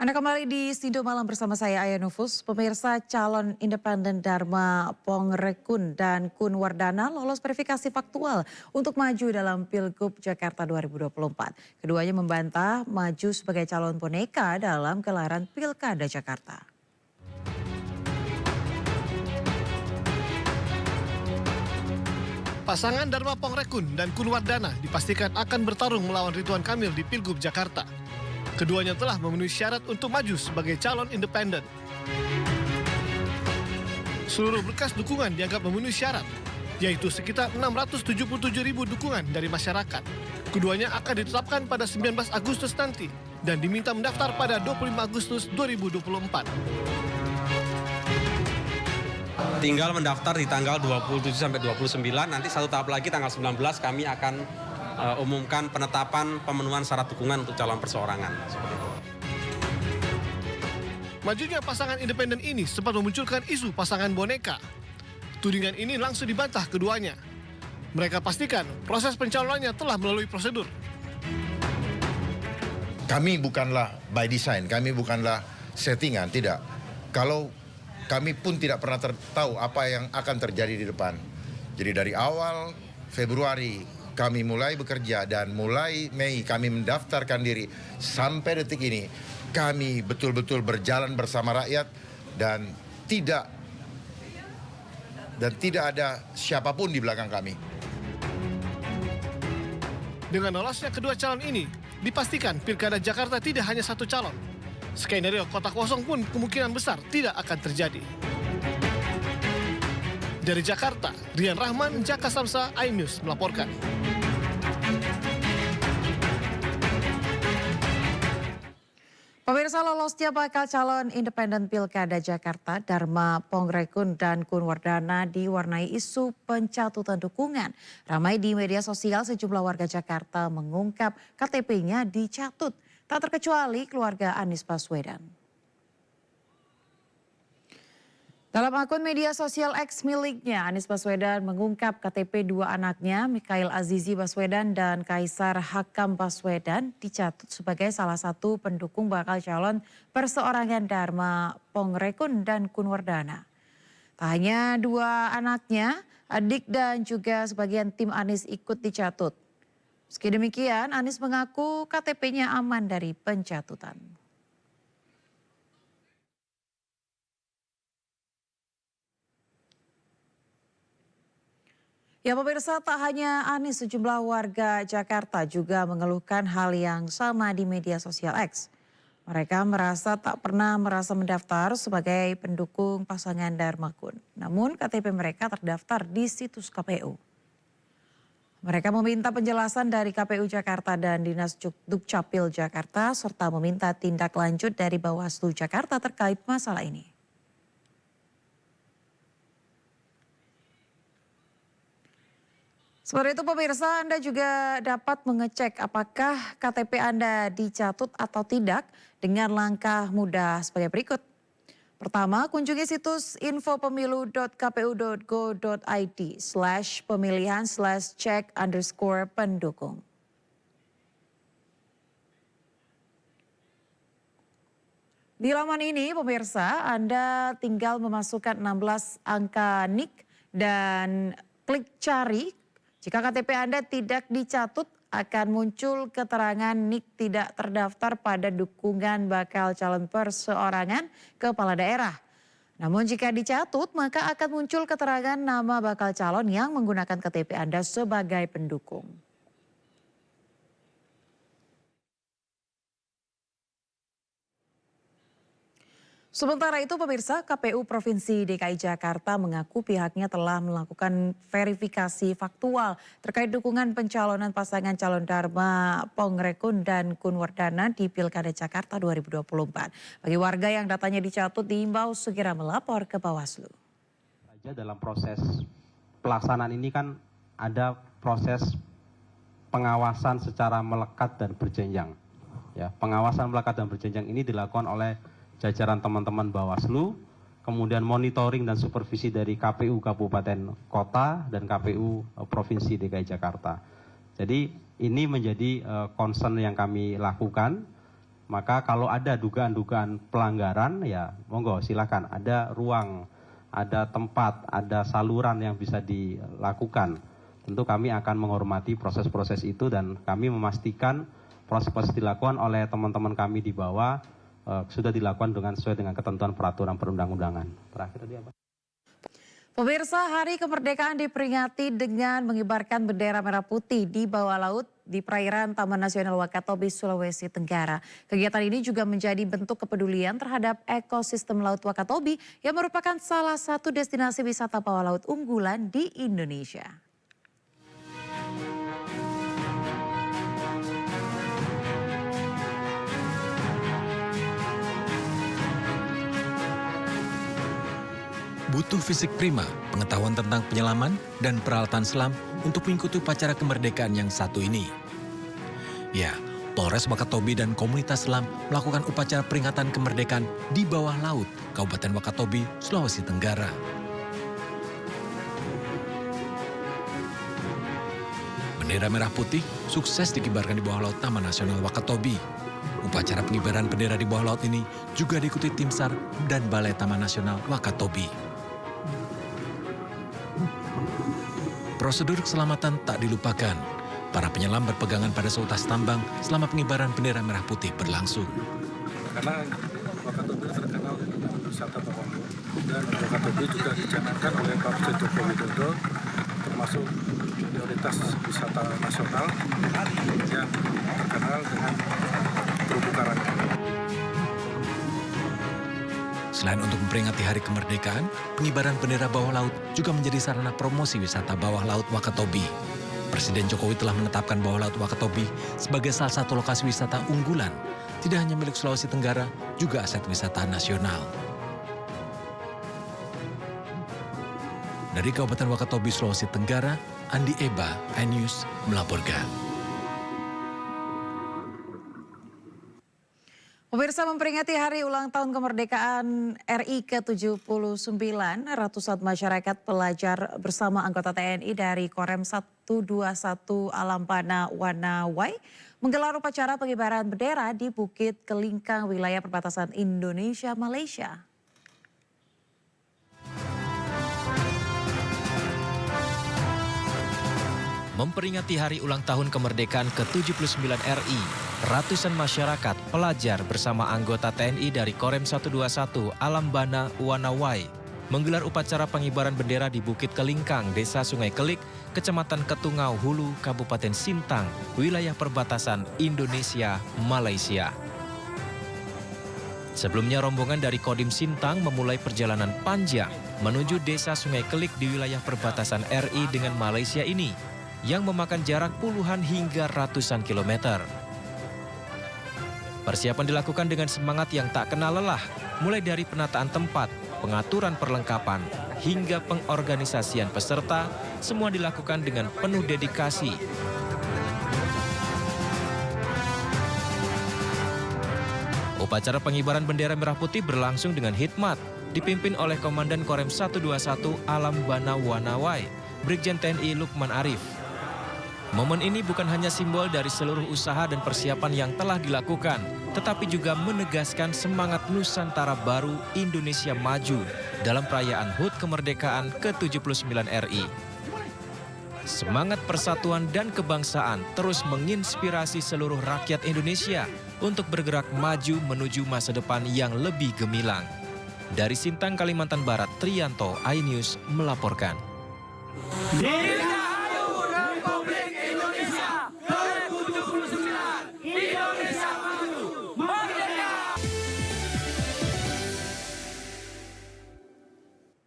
Anda kembali di Studio Malam bersama saya Aya Nufus. Pemirsa, calon independen Dharma Pongrekun dan Kun Wardana lolos verifikasi faktual untuk maju dalam Pilgub Jakarta 2024. Keduanya membantah maju sebagai calon boneka dalam gelaran Pilkada Jakarta. Pasangan Dharma Pongrekun dan Kun Wardana dipastikan akan bertarung melawan Ridwan Kamil di Pilgub Jakarta. Keduanya telah memenuhi syarat untuk maju sebagai calon independen. Seluruh berkas dukungan dianggap memenuhi syarat, yaitu sekitar 677.000 dukungan dari masyarakat. Keduanya akan ditetapkan pada 19 Agustus nanti dan diminta mendaftar pada 25 Agustus 2024. Tinggal mendaftar di tanggal 27 sampai 29, nanti satu tahap lagi tanggal 19 kami akan umumkan penetapan pemenuhan syarat dukungan untuk calon perseorangan. Seperti itu. Majunya pasangan independen ini sempat memunculkan isu pasangan boneka. Tudingan ini langsung dibantah keduanya. Mereka pastikan proses pencalonannya telah melalui prosedur. Kami bukanlah by design, kami bukanlah settingan, tidak. Kalau kami pun tidak pernah tahu apa yang akan terjadi di depan. Jadi dari awal Februari kami mulai bekerja dan mulai Mei kami mendaftarkan diri sampai detik ini kami betul-betul berjalan bersama rakyat dan tidak ada siapapun di belakang kami. Dengan lolosnya kedua calon ini, dipastikan Pilkada Jakarta tidak hanya satu calon. Skenario kotak kosong pun kemungkinan besar tidak akan terjadi. Dari Jakarta, Rian Rahman, Jaka Samsa, iNews melaporkan. Pemirsa, lolosnya bakal calon independen Pilkada Jakarta Dharma Pongrekun dan Kun Wardana diwarnai isu pencatutan dukungan. Ramai di media sosial, sejumlah warga Jakarta mengungkap KTP-nya dicatut, tak terkecuali keluarga Anies Baswedan. Dalam akun media sosial X miliknya, Anies Baswedan mengungkap KTP dua anaknya, Mikhail Azizi Baswedan dan Kaisar Hakam Baswedan, dicatut sebagai salah satu pendukung bakal calon perseorangan Dharma Pongrekun dan Kun Wardana. Tak hanya dua anaknya, adik dan juga sebagian tim Anies ikut dicatut. Meski demikian, Anies mengaku KTP-nya aman dari pencatutan. Ya pemirsa, tak hanya Anies, sejumlah warga Jakarta juga mengeluhkan hal yang sama di media sosial X. Mereka merasa tak pernah mendaftar sebagai pendukung pasangan Dharma Kun. Namun KTP mereka terdaftar di situs KPU. Mereka meminta penjelasan dari KPU Jakarta dan Dinas Dukcapil Jakarta serta meminta tindak lanjut dari Bawaslu Jakarta terkait masalah ini. Seperti itu pemirsa, Anda juga dapat mengecek apakah KTP Anda dicatut atau tidak dengan langkah mudah sebagai berikut. Pertama, kunjungi situs infopemilu.kpu.go.id/pemilihan/cek_pendukung. Di laman ini pemirsa, Anda tinggal memasukkan 16 angka NIK dan klik cari. Jika KTP Anda tidak dicatut, akan muncul keterangan NIK tidak terdaftar pada dukungan bakal calon perseorangan kepala daerah. Namun jika dicatut, maka akan muncul keterangan nama bakal calon yang menggunakan KTP Anda sebagai pendukung. Sementara itu pemirsa, KPU Provinsi DKI Jakarta mengaku pihaknya telah melakukan verifikasi faktual terkait dukungan pencalonan pasangan calon Dharma Pongrekun dan Kun Wardana di Pilkada Jakarta 2024. Bagi warga yang datanya dicatut diimbau segera melapor ke Bawaslu. Dalam proses pelaksanaan ini kan ada proses pengawasan secara melekat dan berjenjang. Ya, pengawasan melekat dan berjenjang ini dilakukan oleh jajaran teman-teman Bawaslu, kemudian monitoring dan supervisi dari KPU Kabupaten Kota dan KPU Provinsi DKI Jakarta. Jadi ini menjadi concern yang kami lakukan Maka kalau ada dugaan-dugaan pelanggaran, ya monggo silakan. Ada ruang, ada tempat, ada saluran yang bisa dilakukan. Tentu kami akan menghormati proses-proses itu dan kami memastikan proses-proses dilakukan oleh teman-teman kami di bawah sudah dilakukan sesuai dengan ketentuan peraturan perundang-undangan. Terakhir tadi apa? Pemirsa, Hari Kemerdekaan diperingati dengan mengibarkan bendera merah putih di bawah laut di perairan Taman Nasional Wakatobi, Sulawesi Tenggara. Kegiatan ini juga menjadi bentuk kepedulian terhadap ekosistem Laut Wakatobi yang merupakan salah satu destinasi wisata bawah laut unggulan di Indonesia. Butuh fisik prima, pengetahuan tentang penyelaman, dan peralatan selam untuk mengikuti upacara kemerdekaan yang satu ini. Ya, Polres Wakatobi dan komunitas selam melakukan upacara peringatan kemerdekaan di bawah laut, Kabupaten Wakatobi, Sulawesi Tenggara. Bendera merah putih sukses dikibarkan di bawah laut Taman Nasional Wakatobi. Upacara pengibaran bendera di bawah laut ini juga diikuti tim SAR dan Balai Taman Nasional Wakatobi. Prosedur keselamatan tak dilupakan. Para penyelam berpegangan pada seutas tambang selama pengibaran bendera merah putih berlangsung. Karena Wakatobi terkenal dengan wisata bawah laut dan Wakatobi juga dicanangkan oleh Pak Presiden Joko Widodo termasuk prioritas wisata nasional yang terkenal dengan terumbu karang. Selain untuk memperingati Hari Kemerdekaan, pengibaran bendera bawah laut juga menjadi sarana promosi wisata bawah laut Wakatobi. Presiden Jokowi telah menetapkan bawah laut Wakatobi sebagai salah satu lokasi wisata unggulan, tidak hanya milik Sulawesi Tenggara, juga aset wisata nasional. Dari Kabupaten Wakatobi, Sulawesi Tenggara, Andi Eba, iNews melaporkan. Pemirsa, memperingati hari ulang tahun kemerdekaan RI ke-79, ratusan masyarakat pelajar bersama anggota TNI dari Korem 121 Alambana Wanawai menggelar upacara pengibaran bendera di Bukit Kelingkang, wilayah perbatasan Indonesia-Malaysia. Memperingati hari ulang tahun kemerdekaan ke-79 RI, ratusan masyarakat pelajar bersama anggota TNI dari Korem 121 Alambana Wanawai menggelar upacara pengibaran bendera di Bukit Kelingkang, Desa Sungai Kelik, Kecamatan Ketungau Hulu, Kabupaten Sintang, wilayah perbatasan Indonesia-Malaysia. Sebelumnya rombongan dari Kodim Sintang memulai perjalanan panjang menuju Desa Sungai Kelik di wilayah perbatasan RI dengan Malaysia ini, yang memakan jarak puluhan hingga ratusan kilometer. Persiapan dilakukan dengan semangat yang tak kenal lelah, mulai dari penataan tempat, pengaturan perlengkapan, hingga pengorganisasian peserta, semua dilakukan dengan penuh dedikasi. Upacara pengibaran bendera merah putih berlangsung dengan hikmat, dipimpin oleh Komandan Korem 121 Alambana Wanawai, Brigjen TNI Lukman Arif. Momen ini bukan hanya simbol dari seluruh usaha dan persiapan yang telah dilakukan, tetapi juga menegaskan semangat Nusantara baru Indonesia maju dalam perayaan HUT kemerdekaan ke-79 RI. Semangat persatuan dan kebangsaan terus menginspirasi seluruh rakyat Indonesia untuk bergerak maju menuju masa depan yang lebih gemilang. Dari Sintang, Kalimantan Barat, Trianto, iNews melaporkan.